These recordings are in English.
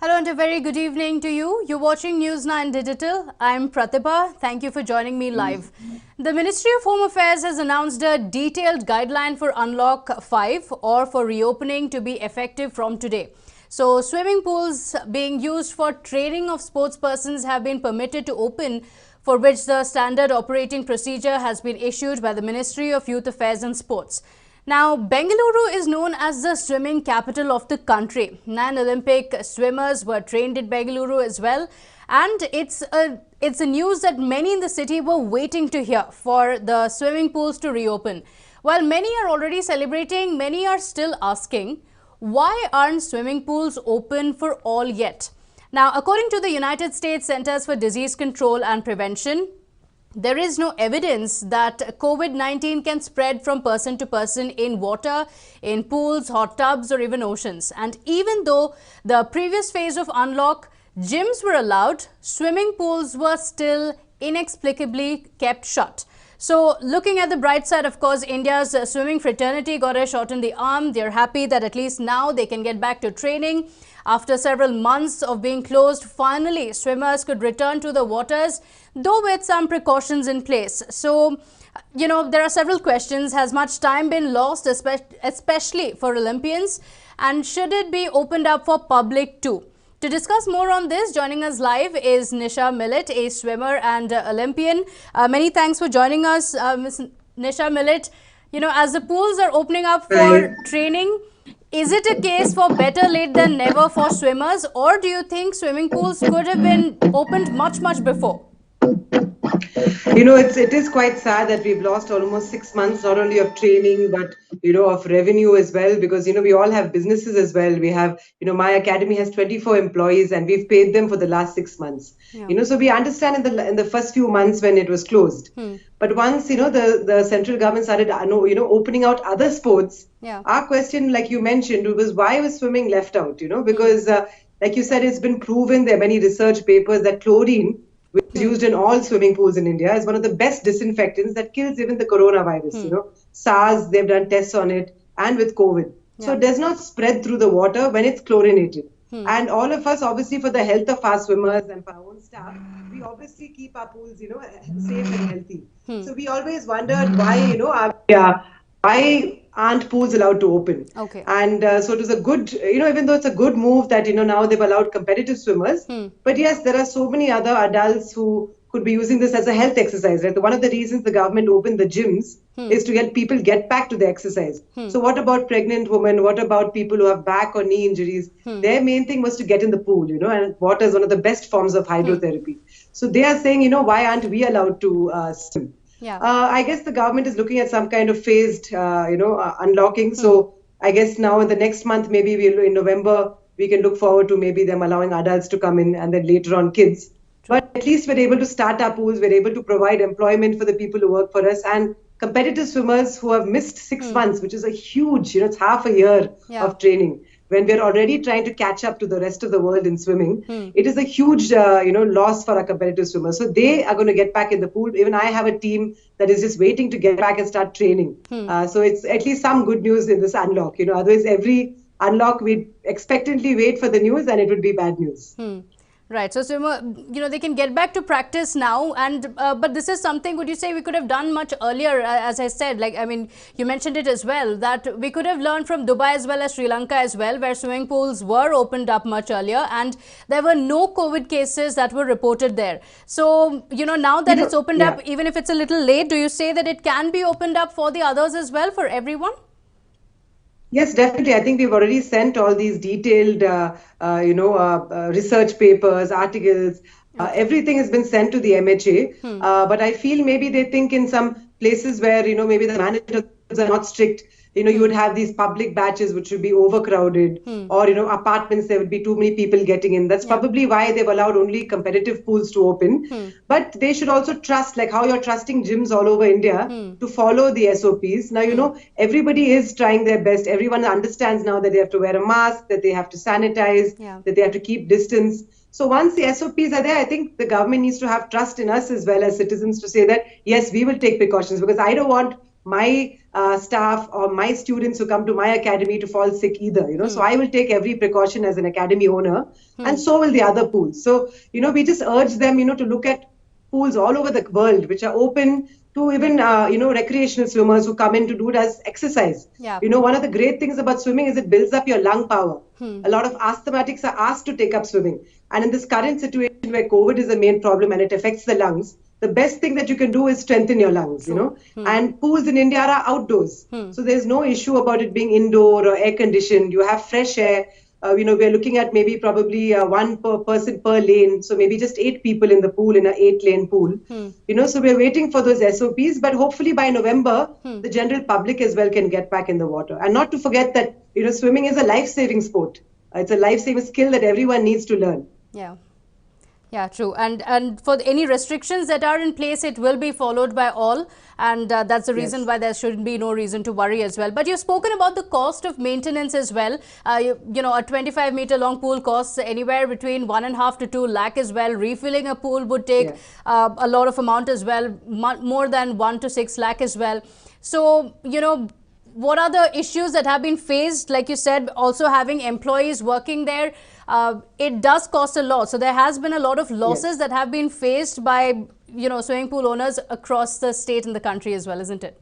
Hello and a very good evening to you. You're watching News 9 Digital. I'm Pratibha. Thank you for joining me live. The Ministry of Home Affairs has announced a detailed guideline for Unlock 5 or for reopening to be effective from today. So, swimming pools being used for training of sportspersons have been permitted to open, for which the standard operating procedure has been issued by the Ministry of Youth Affairs and Sports. Now, Bengaluru is known as the swimming capital of the country. 9 Olympic swimmers were trained in Bengaluru as well. And it's a news that many in the city were waiting to hear for the swimming pools to reopen. While many are already celebrating, many are still asking, why aren't swimming pools open for all yet? Now, according to the United States Centers for Disease Control and Prevention, there is no evidence that COVID-19 can spread from person to person in water, in pools, hot tubs or even oceans. And even though the previous phase of unlock, gyms were allowed, swimming pools were still inexplicably kept shut. So looking at the bright side, of course, India's swimming fraternity got a shot in the arm. They're happy that at least now they can get back to training. After several months of being closed, finally swimmers could return to the waters, though with some precautions in place. So, there are several questions. Has much time been lost, especially for Olympians? And should it be opened up for public too? To discuss more on this, joining us live is Nisha Millet, a swimmer and Olympian. Many thanks for joining us, Ms. Nisha Millet. As the pools are opening up for training, is it a case for better late than never for swimmers, or do you think swimming pools could have been opened much before? It is quite sad that we've lost almost 6 months, not only of training, but, of revenue as well, because, we all have businesses as well. We have, my academy has 24 employees and we've paid them for the last 6 months. Yeah. So we understand in the first few months when it was closed. But once, the central government started, opening out other sports, our question, like you mentioned, was why was swimming left out, because like you said, it's been proven, there are many research papers that chlorine, which is used in all swimming pools in India, is one of the best disinfectants that kills even the coronavirus. SARS, they've done tests on it, and with COVID. So it does not spread through the water when it's chlorinated. And all of us, obviously, for the health of our swimmers and for our own staff, we obviously keep our pools, safe and healthy. So we always wondered why, why aren't pools allowed to open? Okay. And so it was a good, even though it's a good move that, now they've allowed competitive swimmers. But yes, there are so many other adults who could be using this as a health exercise. Right? One of the reasons the government opened the gyms is to get people get back to the exercise. So what about pregnant women? What about people who have back or knee injuries? Their main thing was to get in the pool, and water is one of the best forms of hydrotherapy. So they are saying, why aren't we allowed to swim? Yeah. I guess the government is looking at some kind of phased, unlocking. So I guess now in the next month, maybe in November, we can look forward to maybe them allowing adults to come in and then later on kids. But at least we're able to start our pools. We're able to provide employment for the people who work for us and competitive swimmers who have missed 6 months, which is a huge, it's half a year of training. When we're already trying to catch up to the rest of the world in swimming, it is a huge, loss for our competitive swimmers. So they are going to get back in the pool. Even I have a team that is just waiting to get back and start training. So it's at least some good news in this unlock. Otherwise every unlock we'd expectantly wait for the news and it would be bad news. Right. So, they can get back to practice now. And but this is something, would you say we could have done much earlier? As I said, you mentioned it as well, that we could have learned from Dubai as well as Sri Lanka as well, where swimming pools were opened up much earlier and there were no COVID cases that were reported there. So, now that it's opened up, even if it's a little late, do you say that it can be opened up for the others as well, for everyone? Yes, definitely. I think we've already sent all these detailed, research papers, articles. Everything has been sent to the MHA. But I feel maybe they think in some places where, maybe the managers are not strict, you would have these public batches which would be overcrowded or, apartments, there would be too many people getting in. That's probably why they've allowed only competitive pools to open. But they should also trust, like how you're trusting gyms all over India to follow the SOPs. Now, everybody is trying their best. Everyone understands now that they have to wear a mask, that they have to sanitize, that they have to keep distance. So once the SOPs are there, I think the government needs to have trust in us as well as citizens to say that, yes, we will take precautions, because I don't want my staff or my students who come to my academy to fall sick either, So I will take every precaution as an academy owner, and so will the other pools. So, we just urge them, to look at pools all over the world which are open to even recreational swimmers who come in to do it as exercise. Yeah. One of the great things about swimming is it builds up your lung power. A lot of asthmatics are asked to take up swimming, and in this current situation where COVID is the main problem and it affects the lungs, the best thing that you can do is strengthen your lungs. And pools in India are outdoors, so there's no issue about it being indoor or air conditioned. You have fresh air. We're looking at maybe probably one per person per lane. So maybe just 8 people in the pool in an 8-lane pool. So we're waiting for those SOPs, but hopefully by November, the general public as well can get back in the water. And not to forget that, swimming is a life-saving sport. It's a life-saving skill that everyone needs to learn. Yeah. Yeah, true. And for any restrictions that are in place, it will be followed by all. And that's the reason why there shouldn't be no reason to worry as well. But you've spoken about the cost of maintenance as well. A 25-meter long pool costs anywhere between 1.5 to 2 lakh as well. Refilling a pool would take a lot of amount as well, more than 1 to 6 lakh as well. So, what are the issues that have been faced? Like you said, also having employees working there, it does cost a lot. So there has been a lot of losses that have been faced by, swimming pool owners across the state and the country as well, isn't it?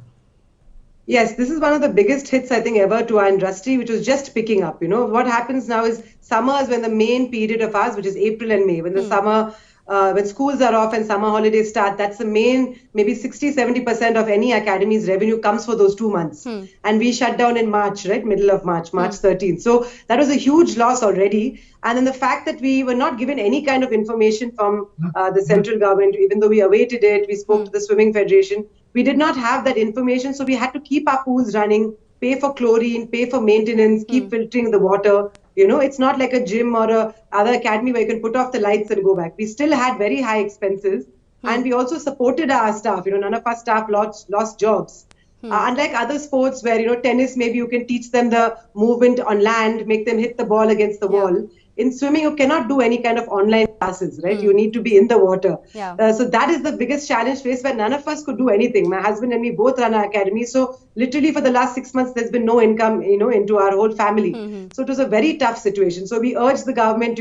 Yes, this is one of the biggest hits, I think, ever to our industry, which was just picking up. What happens now is summer is when the main period of ours, which is April and May, when the summer when schools are off and summer holidays start, that's the main, maybe 60-70% of any academy's revenue comes for those 2 months. And we shut down in March, right? Middle of March, March 13th. So that was a huge loss already. And then the fact that we were not given any kind of information from the central government, even though we awaited it, we spoke to the Swimming Federation, we did not have that information. So we had to keep our pools running, pay for chlorine, pay for maintenance, keep filtering the water. It's not like a gym or a other academy where you can put off the lights and go back. We still had very high expenses, and we also supported our staff. None of our staff lost jobs. Unlike other sports where, tennis, maybe you can teach them the movement on land, make them hit the ball against the wall. In swimming, you cannot do any kind of online classes, right? You need to be in the water. So that is the biggest challenge faced, where none of us could do anything. My husband and me both run our academy. So literally for the last 6 months, there's been no income, into our whole family. So it was a very tough situation. So we urge the government,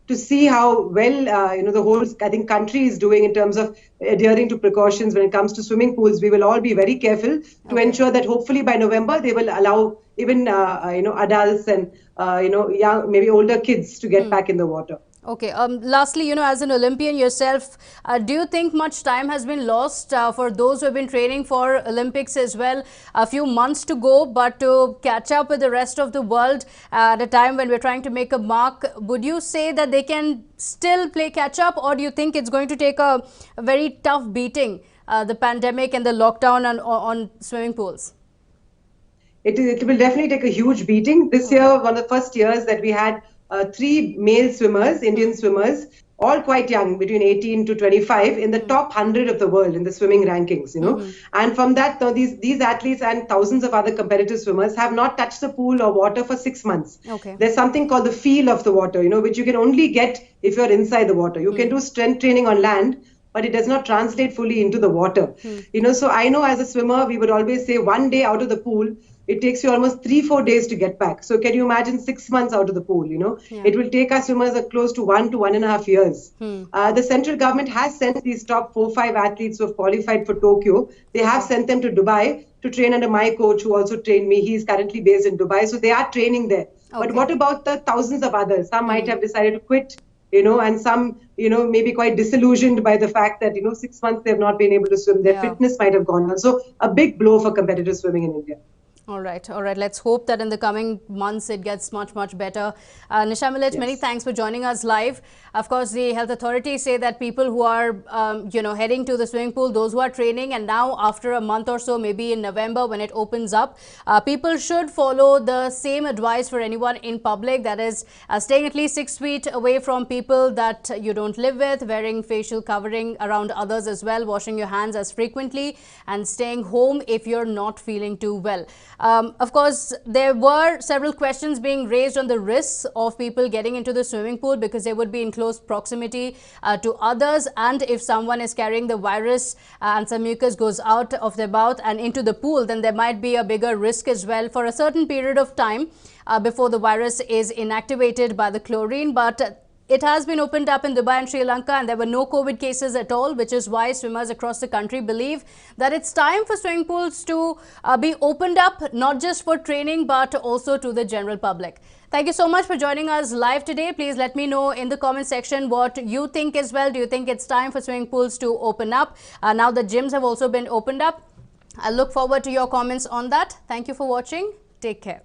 to see how well, the whole, I think, country is doing in terms of adhering to precautions when it comes to swimming pools. We will all be very careful to ensure that hopefully by November, they will allow even, adults and, young, maybe older kids to get back in the water. Okay. Lastly, as an Olympian yourself, do you think much time has been lost for those who have been training for Olympics as well? A few months to go, but to catch up with the rest of the world at a time when we're trying to make a mark, would you say that they can still play catch up, or do you think it's going to take a very tough beating, the pandemic and the lockdown on swimming pools? It will definitely take a huge beating. This year, one of the first years that we had 3 male swimmers, Indian swimmers, all quite young, between 18 to 25, in the top 100 of the world in the swimming rankings, And from that, these athletes and thousands of other competitive swimmers have not touched the pool or water for 6 months. There's something called the feel of the water, which you can only get if you're inside the water. You can do strength training on land, but it does not translate fully into the water. So I know as a swimmer, we would always say 1 day out of the pool, it takes you almost 3-4 days to get back. So can you imagine 6 months out of the pool, It will take our swimmers close to 1 to 1.5 years. The central government has sent these top 4-5 athletes who have qualified for Tokyo. They have sent them to Dubai to train under my coach, who also trained me. He's currently based in Dubai. So they are training there. But what about the thousands of others? Some might have decided to quit, and some, maybe quite disillusioned by the fact that, 6 months they have not been able to swim. Their fitness might have gone on. So a big blow for competitive swimming in India. All right. Let's hope that in the coming months it gets much, much better. Nisha Millet, many thanks for joining us live. Of course, the health authorities say that people who are, heading to the swimming pool, those who are training, and now after a month or so, maybe in November when it opens up, people should follow the same advice for anyone in public. That is staying at least 6 feet away from people that you don't live with, wearing facial covering around others as well, washing your hands as frequently, and staying home if you're not feeling too well. Of course, there were several questions being raised on the risks of people getting into the swimming pool because they would be in close proximity to others, and if someone is carrying the virus and some mucus goes out of their mouth and into the pool, then there might be a bigger risk as well for a certain period of time before the virus is inactivated by the chlorine. But it has been opened up in Dubai and Sri Lanka, and there were no COVID cases at all, which is why swimmers across the country believe that it's time for swimming pools to be opened up, not just for training, but also to the general public. Thank you so much for joining us live today. Please let me know in the comment section what you think as well. Do you think it's time for swimming pools to open up? Now the gyms have also been opened up. I look forward to your comments on that. Thank you for watching. Take care.